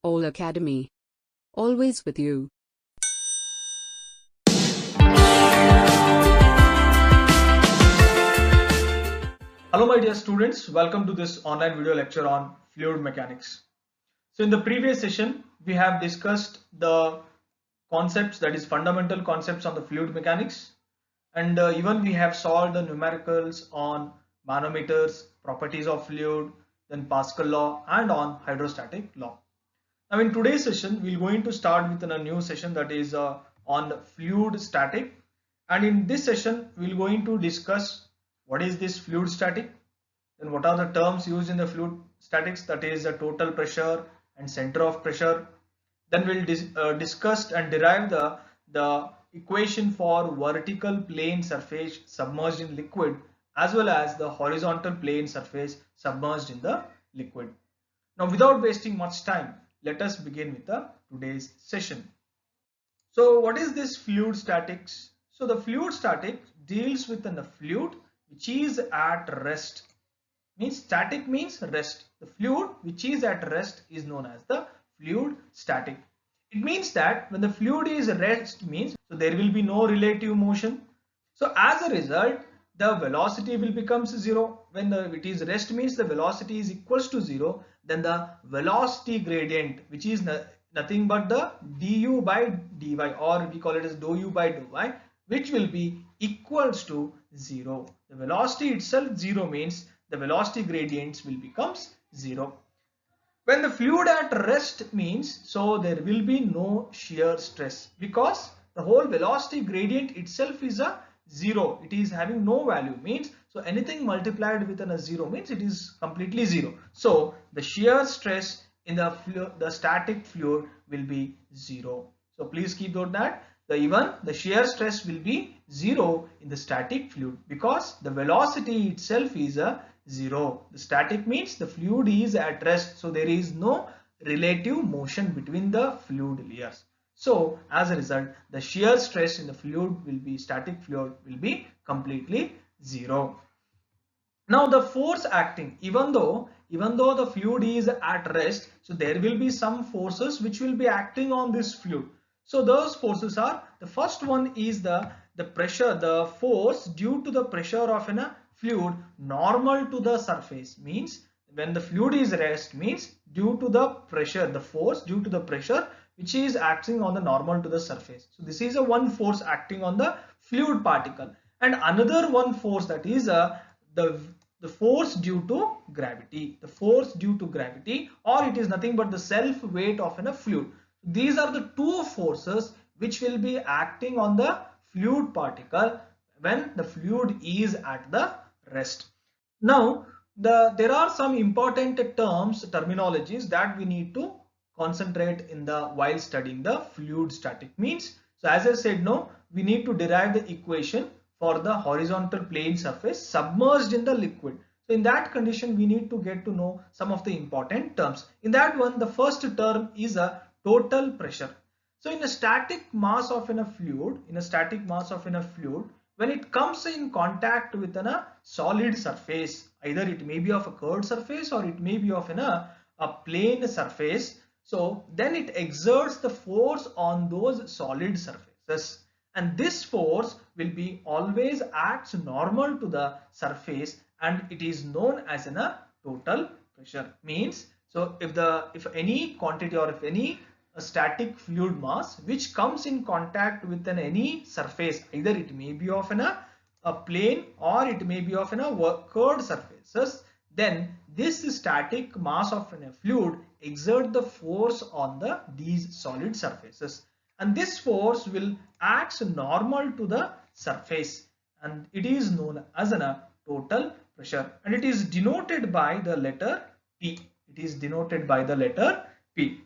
All Academy. Always with you. Hello my dear students, welcome to this online video lecture on fluid mechanics. So in the previous session, we have discussed the concepts, that is fundamental concepts on the fluid mechanics, and even we have solved the numericals on manometers, properties of fluid, then Pascal law and on hydrostatic law. Now in today's session, we're going to start with a new session that is on fluid static, and in this session, we're going to discuss what is this fluid static, then what are the terms used in the fluid statics, that is the total pressure and center of pressure. Then we'll discuss and derive the equation for vertical plane surface submerged in liquid as well as the horizontal plane surface submerged in the liquid. Now without wasting much time, let us begin with today's session. So what is this fluid statics? So the fluid static deals with a fluid which is at rest. Means static means rest. The fluid which is at rest is known as the fluid static. It means that when the fluid is at rest means so there will be no relative motion. So as a result, the velocity will become zero. When it is rest means the velocity is equals to zero, then the velocity gradient, which is nothing but the du by dy, or we call it as dou u by dou y, which will be equals to zero. The velocity itself zero means the velocity gradients will becomes zero. When the fluid at rest means so there will be no shear stress because the whole velocity gradient itself is a zero. It is having no value means so anything multiplied with a zero means it is completely zero. So the shear stress in the static fluid will be zero. So please keep note that the shear stress will be zero in the static fluid because the velocity itself is a zero. The static means the fluid is at rest, so there is no relative motion between the fluid layers. So as a result, the shear stress in the fluid will be static fluid will be completely zero. Now the force acting, even though the fluid is at rest, so there will be some forces which will be acting on this fluid. So those forces are, the first one is the pressure, the force due to the pressure of a fluid normal to the surface. Means when the fluid is at rest means due to the pressure, the force due to the pressure which is acting on the normal to the surface. So this is a one force acting on the fluid particle, and another one force, that is the force due to gravity. The force due to gravity, or it is nothing but the self weight of a fluid. These are the two forces which will be acting on the fluid particle when the fluid is at the rest. Now there are some important terminologies that we need to concentrate in while studying the fluid static. Means so as I said, no, we need to derive the equation for the horizontal plane surface submerged in the liquid. So in that condition we need to get to know some of the important terms. In that one, the first term is a total pressure. So in a static mass of a fluid, when it comes in contact with a solid surface, either it may be of a curved surface or it may be of a plane surface, so then it exerts the force on those solid surfaces, and this force will be always acts normal to the surface, and it is known as a total pressure. Means so if any quantity or if any static fluid mass which comes in contact with any surface, either it may be of a plane or it may be of curved surfaces, then this static mass of a fluid exert the force on these solid surfaces, and this force will act normal to the surface, and it is known as a total pressure, and it is denoted by the letter P. It is denoted by the letter P.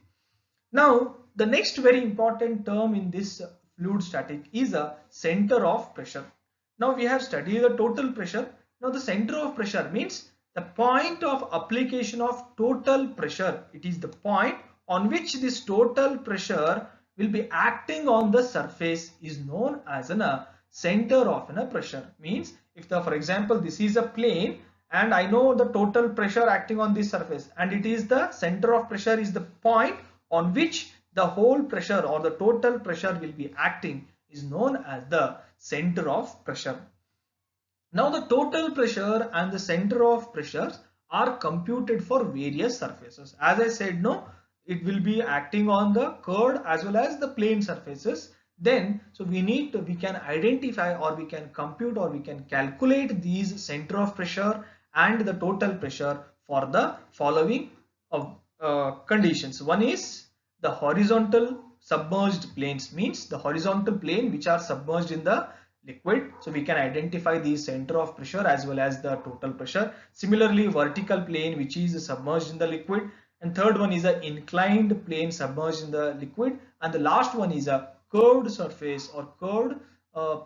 Now the next very important term in this fluid static is a center of pressure. Now we have studied the total pressure. Now the center of pressure means the point of application of total pressure. It is the point on which this total pressure will be acting on the surface is known as a center of a pressure. Means if for example this is a plane and I know the total pressure acting on this surface, and it is the center of pressure is the point on which the whole pressure or the total pressure will be acting is known as the center of pressure. Now the total pressure and the center of pressures are computed for various surfaces. As I said, no, it will be acting on the curved as well as the plane surfaces. Then, so we can identify, or we can compute, or we can calculate these center of pressure and the total pressure for the following conditions. One is the horizontal submerged planes, means the horizontal plane which are submerged in the liquid. So we can identify the center of pressure as well as the total pressure. Similarly, vertical plane which is submerged in the liquid, and third one is an inclined plane submerged in the liquid, and the last one is a curved surface or curved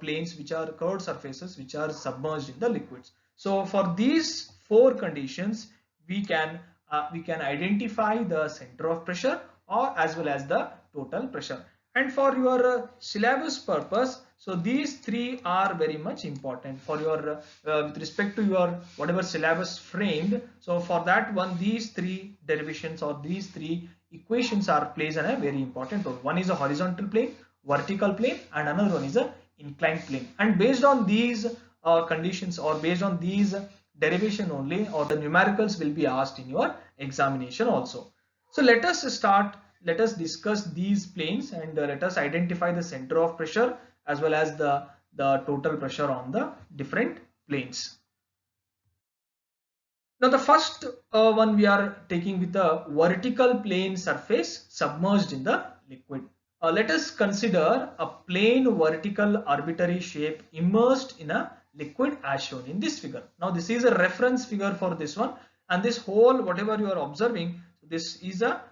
planes which are curved surfaces which are submerged in the liquids. So for these four conditions we can identify the center of pressure or as well as the total pressure. And for your syllabus purpose, so these three are very much important for your with respect to your whatever syllabus framed. So for that one, these three derivations or these three equations plays a very important role. One is a horizontal plane, vertical plane, and another one is a inclined plane. And based on these conditions, or based on these derivation only, or the numericals will be asked in your examination also. So let us start. Let us discuss these planes, and let us identify the center of pressure as well as the total pressure on the different planes. Now the first one we are taking with the vertical plane surface submerged in the liquid. Let us consider a plain vertical arbitrary shape immersed in a liquid as shown in this figure. Now this is a reference figure for this one, and this whole whatever you are observing, this is a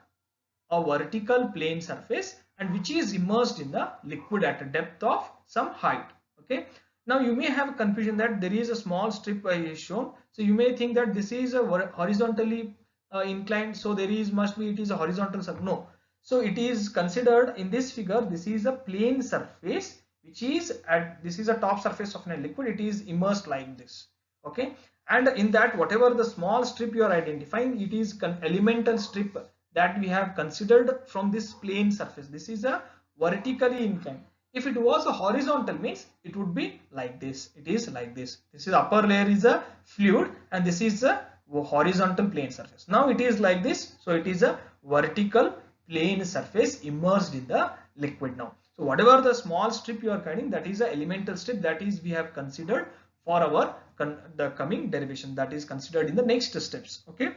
vertical plane surface and which is immersed in the liquid at a depth of some height. Okay. Now you may have confusion that there is a small strip shown. So you may think that this is a horizontally inclined. So there is it is a horizontal surface. No. So it is considered in this figure. This is a plane surface which is this is a top surface of a liquid. It is immersed like this. Okay. And in that whatever the small strip you are identifying, it is an elemental strip that we have considered from this plane surface. This is a vertically inclined. If it was a horizontal, means it would be like this. It is like this. This is upper layer is a fluid and this is a horizontal plane surface. Now it is like this. So it is a vertical plane surface immersed in the liquid now. So whatever the small strip you are cutting, that is a elemental strip, that is we have considered for our the coming derivation, that is considered in the next steps. Okay.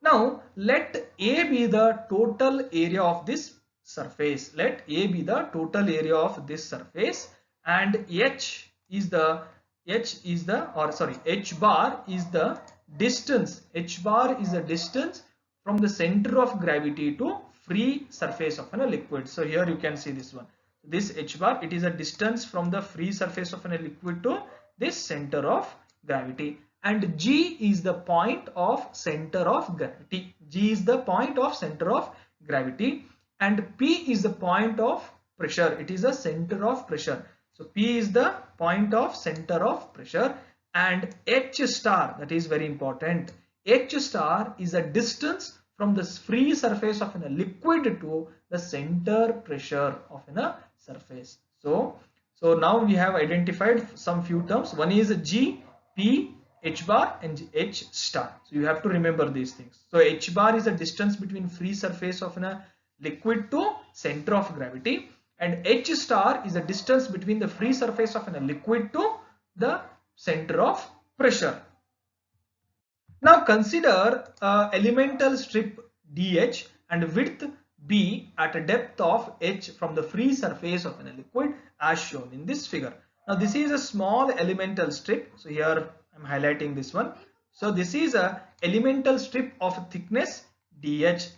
Now let A be the total area of this surface. Let A be the total area of this surface, and H bar is the distance. H bar is the distance from the center of gravity to free surface of a liquid. So here you can see this one. This H bar, it is a distance from the free surface of a liquid to this center of gravity. And G is the point of center of gravity. G is the point of center of gravity, and P is the point of pressure. It is a center of pressure. So P is the point of center of pressure, and H star, that is very important. H star is a distance from the free surface of a liquid to the center pressure of a surface. So now we have identified some few terms. One is G, P, H bar and H star. So you have to remember these things. So H bar is the distance between free surface of a liquid to center of gravity, and H star is the distance between the free surface of a liquid to the center of pressure. Now consider elemental strip DH and width B at a depth of H from the free surface of a liquid as shown in this figure. Now this is a small elemental strip. So here I'm highlighting this one. So this is a elemental strip of thickness DH.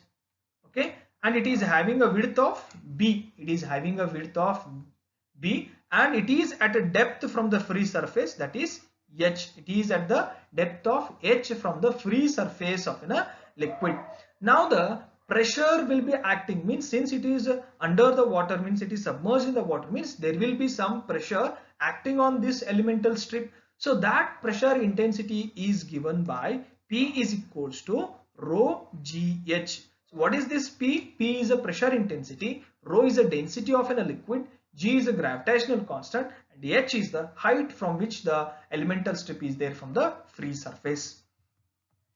Okay, and it is having a width of B. It is having a width of B, and it is at a depth from the free surface, that is H. It is at the depth of H from the free surface of a liquid. Now the pressure will be acting, means since it is under the water, means it is submerged in the water, means there will be some pressure acting on this elemental strip. So that pressure intensity is given by P is equals to rho GH. So what is this P? P is a pressure intensity, rho is a density of a liquid, G is a gravitational constant, and H is the height from which the elemental strip is there from the free surface.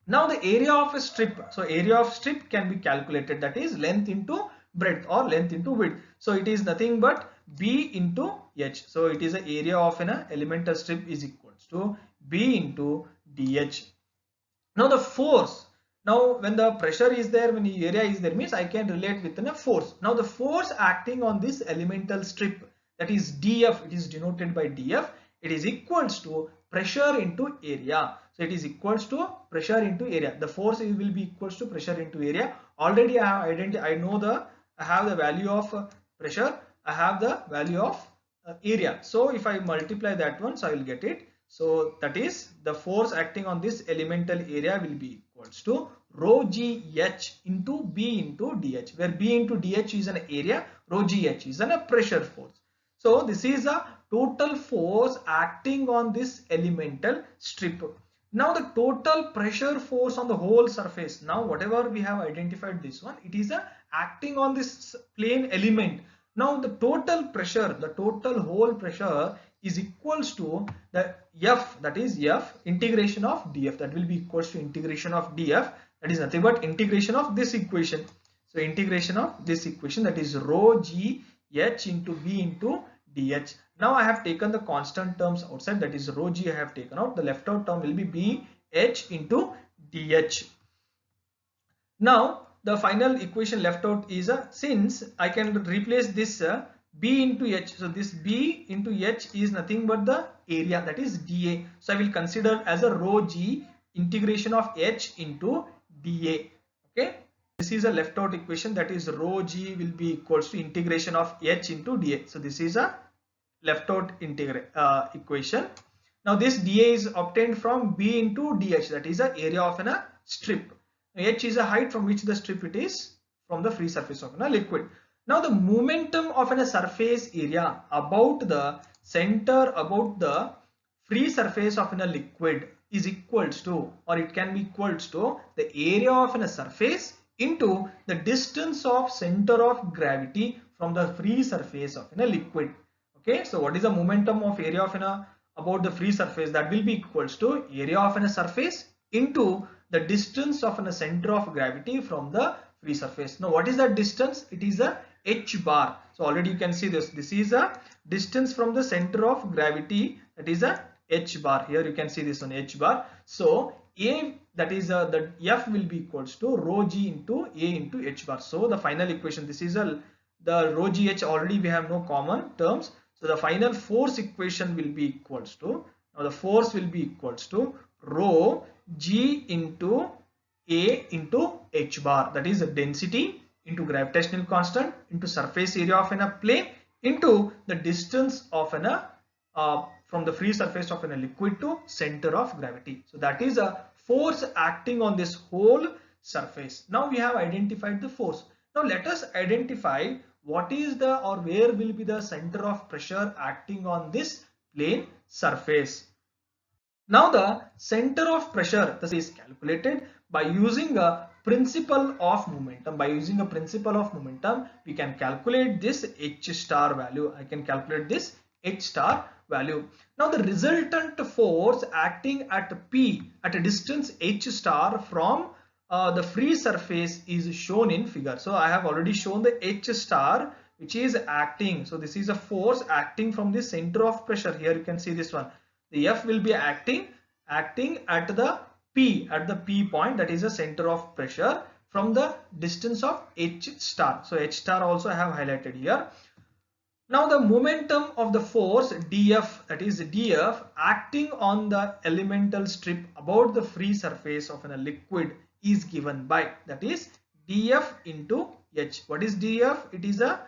Now the area of a strip, so area of strip can be calculated, that is length into breadth or length into width. So it is nothing but B into H. So it is the area of an elemental strip is equals to B into DH. Now the force, now when the pressure is there, when the area is there, means I can relate with a force. Now the force acting on this elemental strip, that is DF, it is denoted by DF, it is equals to pressure into area. So it is equals to pressure into area. The force will be equals to pressure into area. Already I have the value of pressure, I have the value of area. So if I multiply that one, so I will get it. So that is the force acting on this elemental area will be equals to rho GH into B into DH, where B into DH is an area, rho GH is a pressure force. So this is a total force acting on this elemental strip. Now the total pressure force on the whole surface, now whatever we have identified this one, it is acting on this plane element. Now the total pressure, the total whole pressure is equals to the F, that is F integration of dF, that will be equals to integration of dF, that is nothing but integration of this equation. So integration of this equation, that is rho G H into B into DH. Now I have taken the constant terms outside, that is rho G I have taken out, the left out term will be B H into DH. Now the final equation left out is since I can replace this B into H, so this B into H is nothing but the area, that is dA. So I will consider as a rho G integration of H into dA. Okay, this is a left out equation, that is rho G will be equals to integration of H into dA. So this is a left out equation. Now this dA is obtained from B into DH, that is the area of a strip. H is a height from which the strip it is from the free surface of a liquid. Now the momentum of a surface area about the center, about the free surface of a liquid is equals to, or it can be equals to, the area of a surface into the distance of center of gravity from the free surface of a liquid. Okay, so what is the momentum of area of about the free surface? That will be equals to area of a surface into the distance of a center of gravity from the free surface. Now what is that distance? It is a h bar. So already you can see this. This is a distance from the center of gravity, that is a h bar. Here you can see this on h bar. So A, that is the F will be equals to rho G into A into h bar. So the final equation, this is the rho GH, already we have no common terms. So the final force equation will be equals to, now the force will be equals to rho G into A into h bar, that is the density into gravitational constant into surface area of a plane into the distance of from the free surface of a liquid to center of gravity. So that is a force acting on this whole surface. Now we have identified the force. Now let us identify what is the, or where will be the center of pressure acting on this plane surface. Now the center of pressure is calculated by using a principle of momentum. By using a principle of momentum, we can calculate this H star value. I can calculate this H star value. Now the resultant force acting at P at a distance H star from the free surface is shown in figure. So I have already shown the H star which is acting. So this is a force acting from the center of pressure. Here you can see this one. The F will be acting at the P point, that is the center of pressure, from the distance of H star. So H star also I have highlighted here. Now the momentum of the force dF, that is dF acting on the elemental strip about the free surface of a liquid is given by, that is dF into H. What is dF? It is a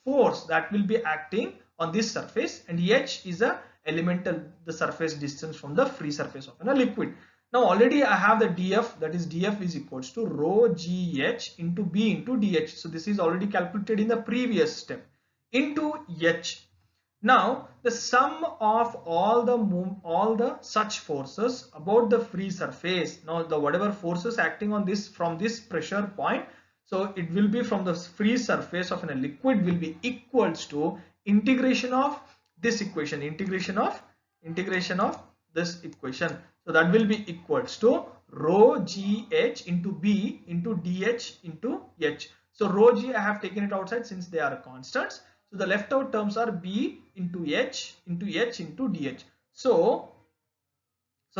force that will be acting on this surface, and H is a elemental, the surface distance from the free surface of a liquid. Now already I have the dF, that is dF is equals to rho GH into B into DH. So this is already calculated in the previous step, into H. Now the sum of all the such forces about the free surface, now the whatever forces acting on this from this pressure point, So it will be from the free surface of a liquid will be equals to integration of this equation, integration of this equation. So that will be equals to rho gh into b into dh into h. So rho g I have taken it outside since they are constants. So the left out terms are b into h into h into dh. So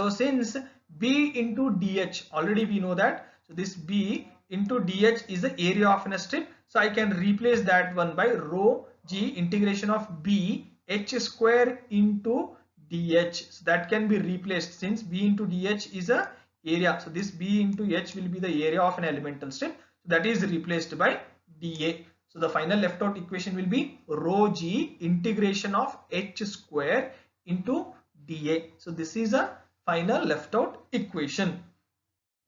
since b into dh already we know that, so this b into dh is the area of a strip. So I can replace that one by rho g integration of b h square into dh. So that can be replaced since b into dh is a area. So this b into h will be the area of an elemental strip. So that is replaced by dA. So the final left out equation will be rho g integration of h square into dA. So this is a final left out equation.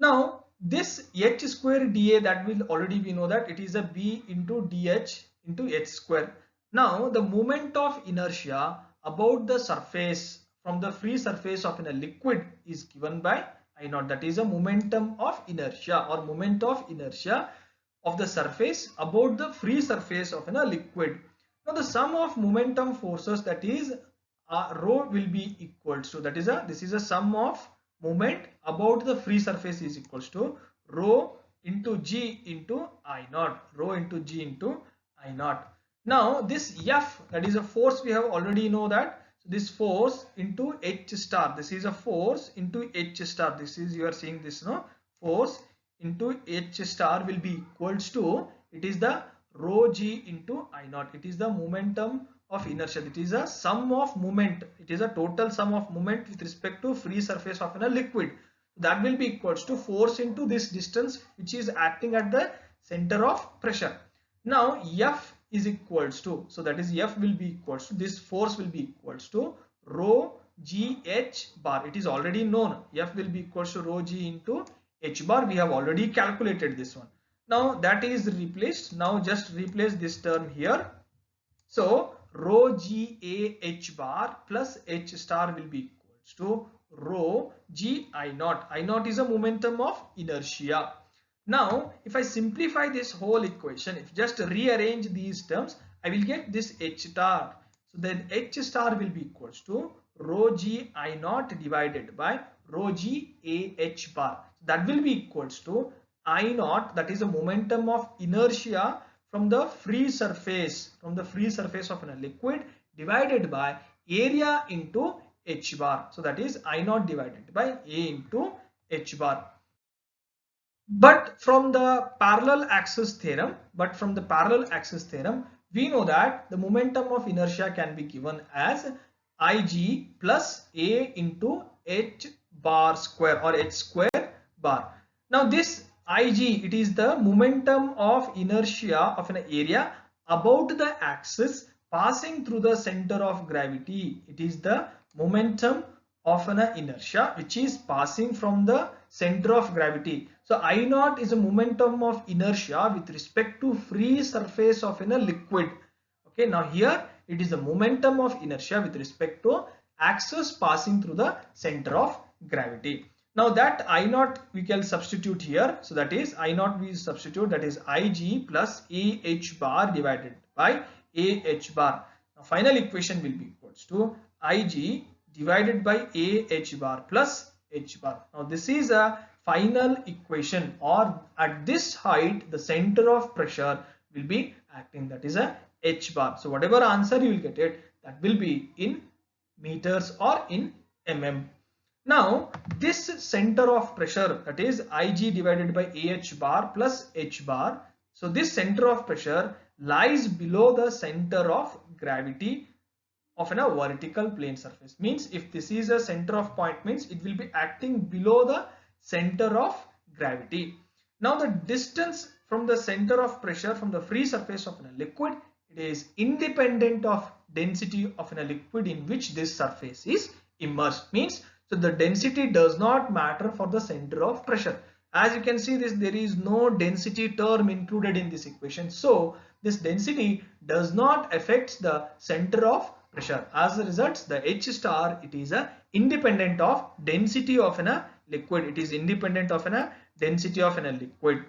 Now this h square dA, that will already we know that it is a b into dh into h square. Now the moment of inertia about the surface from the free surface of a liquid is given by I naught. That is a momentum of inertia or moment of inertia of the surface about the free surface of a liquid. Now the sum of momentum forces, that is rho, will be equals to, that is this is a sum of moment about the free surface is equals to rho into g into I naught, rho into g into I naught. Now this F, that is a force, we have already know that. So this force into H star, this is a force into H star, this is, you are seeing this, no, force into H star will be equals to, it is the rho g into I naught. It is the momentum of inertia. It is a sum of moment. It is a total sum of moment with respect to free surface of a liquid. That will be equals to force into this distance which is acting at the center of pressure. Now F is equals to, so that is F will be equals to, this force will be equals to rho g h bar. It is already known. F will be equals to rho g into h bar. We have already calculated this one. Now that is replaced. Now just replace this term here. So rho g a h bar plus h star will be equals to rho g I naught. I naught is a momentum of inertia. Now if I simplify this whole equation, if just rearrange these terms, I will get this h star. So then h star will be equals to rho g I naught divided by rho g a h bar. That will be equals to I naught, that is a momentum of inertia from the free surface of a liquid divided by area into h bar. So that is I naught divided by a into h bar. But from the parallel axis theorem, we know that the momentum of inertia can be given as Ig plus a into h bar square or h square bar. Now this Ig, it is the momentum of inertia of an area about the axis passing through the center of gravity. It is the momentum of an inertia which is passing from the center of gravity. So I naught is a momentum of inertia with respect to free surface of a liquid. Okay, now here it is a momentum of inertia with respect to axis passing through the center of gravity. Now that I naught we can substitute here. So that is I naught we substitute, that is Ig plus AH bar divided by AH bar. Now final equation will be equals to Ig divided by AH bar plus H bar. Now this is a final equation, or at this height the center of pressure will be acting, that is a H bar. So whatever answer you will get it, that will be in meters or in mm. Now this center of pressure, that is Ig divided by AH bar plus H bar. So this center of pressure lies below the center of gravity of a vertical plane surface. Means if this is a center of point, means it will be acting below the center of gravity. Now the distance from the center of pressure from the free surface of a liquid, it is independent of density of a liquid in which this surface is immersed. Means so the density does not matter for the center of pressure. As you can see this, there is no density term included in this equation. So this density does not affect the center of pressure. As a result, the H star, it is a independent of density of a liquid. It is independent of a density of a liquid.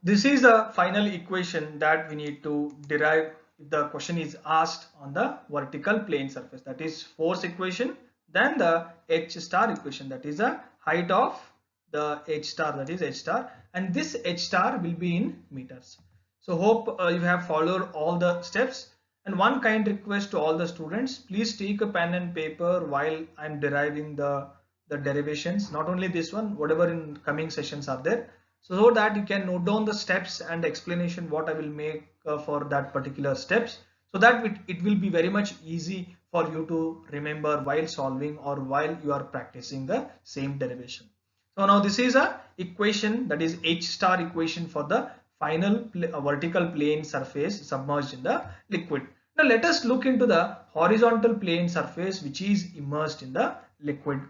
This is the final equation that we need to derive if the question is asked on the vertical plane surface, that is force equation, then the H star equation, that is the height of the H star, that is H star, and this H star will be in meters. So hope you have followed all the steps. And one kind request to all the students, please take a pen and paper while I am deriving the derivations, not only this one, whatever in coming sessions are there, so that you can note down the steps and explanation what I will make for that particular steps, so that it will be very much easy for you to remember while solving or while you are practicing the same derivation. So now this is a equation, that is H star equation for the final vertical plane surface submerged in the liquid. Now let us look into the horizontal plane surface which is immersed in the liquid.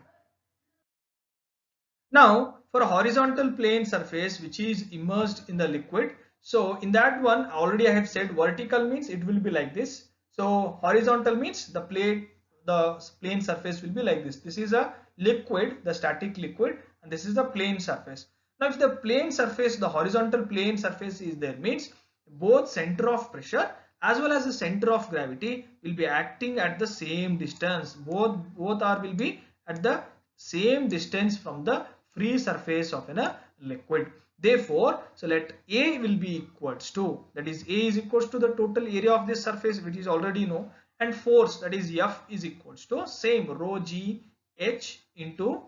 Now for a horizontal plane surface which is immersed in the liquid, so in that one already I have said vertical means it will be like this. So horizontal means the plane surface will be like this. This is a liquid, the static liquid, and this is the plane surface. Now if the plane surface, the horizontal plane surface is there, means both center of pressure as well as the center of gravity will be acting at the same distance. Both will be at the same distance from the free surface of a liquid. Therefore, so let A will be equals to, that is A is equals to the total area of this surface, which is already know, and force, that is F, is equals to same rho G H into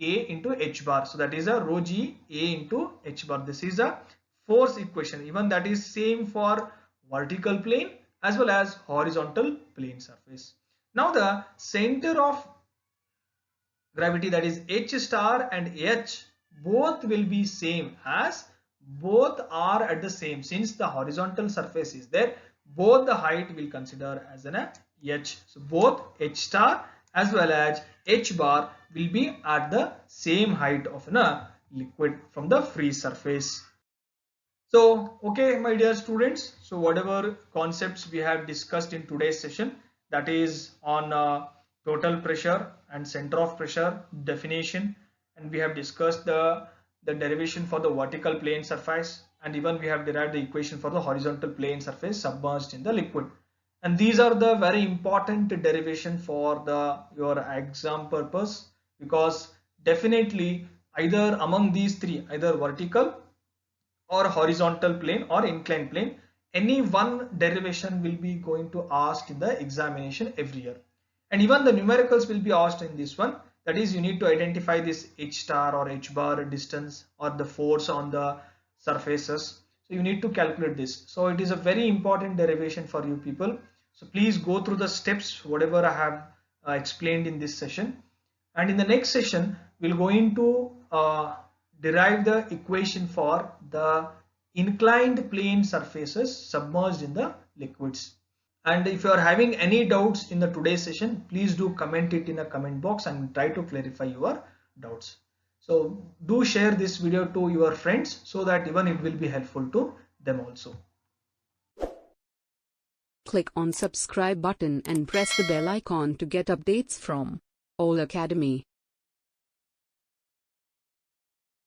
A into H bar. So that is a rho G A into H bar. This is a force equation. Even that is same for vertical plane as well as horizontal plane surface. Now the center of gravity, that is H star and H, both will be same, as both are at the same, since the horizontal surface is there, both the height will consider as an H. So both H star as well as H bar will be at the same height of a liquid from the free surface. So okay my dear students, so whatever concepts we have discussed in today's session, that is on total pressure and center of pressure definition, and we have discussed the derivation for the vertical plane surface, and even we have derived the equation for the horizontal plane surface submerged in the liquid. And these are the very important derivation for your exam purpose, because definitely either among these three, either vertical or horizontal plane or inclined plane, any one derivation will be going to asked in the examination every year. And even the numericals will be asked in this one, that is you need to identify this H star or H bar distance or the force on the surfaces. So you need to calculate this. So it is a very important derivation for you people. So please go through the steps whatever I have explained in this session. And in the next session we'll go into derive the equation for the inclined plane surfaces submerged in the liquids. And if you are having any doubts in the today's session, please do comment it in the comment box and try to clarify your doubts. So do share this video to your friends so that even it will be helpful to them also. Click on subscribe button and press the bell icon to get updates from All Academy.